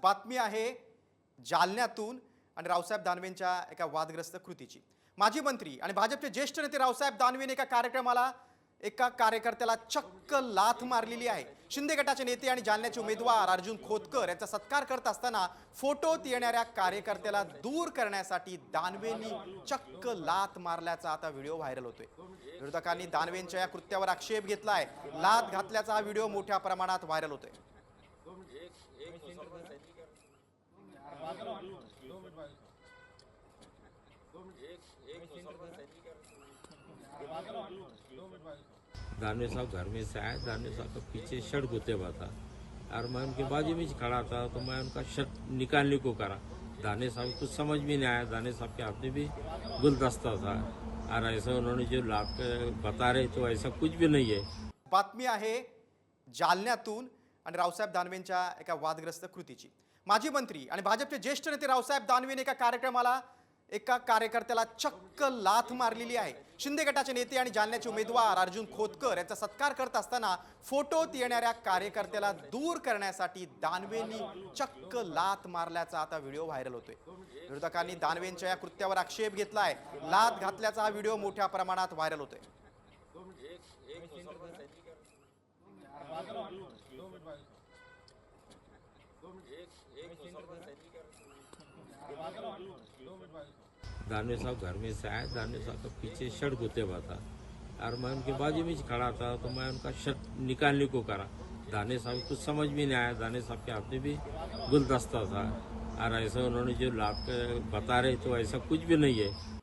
बातमी आहे जालन्यातून आणि रावसाहेब दानवेंच्या एका वादग्रस्त कृतीची। माजी मंत्री आणि भाजपचे ज्येष्ठ नेते रावसाहेब दानवेने एका कार्यक्रमाला एका कार्यकर्त्याला चक्क लाथ मारलेली आहे। शिंदे गटाचे नेते आणि जालन्याचे उमेदवार अर्जुन खोतकर यांचा सत्कार करत असताना फोटोत येणाऱ्या कार्यकर्त्याला दूर करण्यासाठी दानवेंनी चक्क लाथ मारल्याचा आता व्हिडिओ व्हायरल होतोय। विरोधकांनी दानवेंच्या या कृत्यावर आक्षेप घेतलाय। लाथ घातल्याचा हा व्हिडिओ मोठ्या प्रमाणात व्हायरल होतोय। दानवे साहब घर में से आए। दानवे साहब का पीछे शर्ट गुते हुआ था और मैं उनके बाजू में खड़ा था तो मैं उनका शर्ट निकालने को करा। दानवे साहब कुछ समझ में नहीं आया। दानवे साहब के हाथ में भी गुलदस्ता था और ऐसा उन्होंने जो लाभ बता रहे तो ऐसा कुछ भी नहीं है। बातमी आहे जालन्यातून आणि रावसाहेब दानवेंच्या एका वादग्रस्त कृतीची। माजी मंत्री आणि भाजपचे ज्येष्ठ नेते रावसाहेब दानवेने एका कार्यक्रमाला एका कार्यकर्त्याला चक्क लाथ मारलेली आहे। शिंदे गटाचे नेते आणि जालन्याचे उमेदवार अर्जुन खोतकर यांचा सत्कार करत असताना फोटोत येणाऱ्या कार्यकर्त्याला दूर करण्यासाठी दानवेंनी चक्क लाथ मारल्याचा आता व्हिडिओ व्हायरल होतोय। विरोधकांनी दानवेंच्या या कृत्यावर आक्षेप घेतलाय। लाथ घातल्याचा हा व्हिडिओ मोठ्या प्रमाणात व्हायरल होतोय। दानवे साहब घर में से आए। दानवे साहब का पीछे शर्ट गुते हुआ था और मैं उनके बाजू में खड़ा था तो मैं उनका शर्ट निकालने को करा। दानवे साहब कुछ समझ में नहीं आया। दानवे साहब के हाथ में भी गुलदस्ता था और ऐसा उन्होंने जो लाभ बता रहे तो ऐसा कुछ भी नहीं है।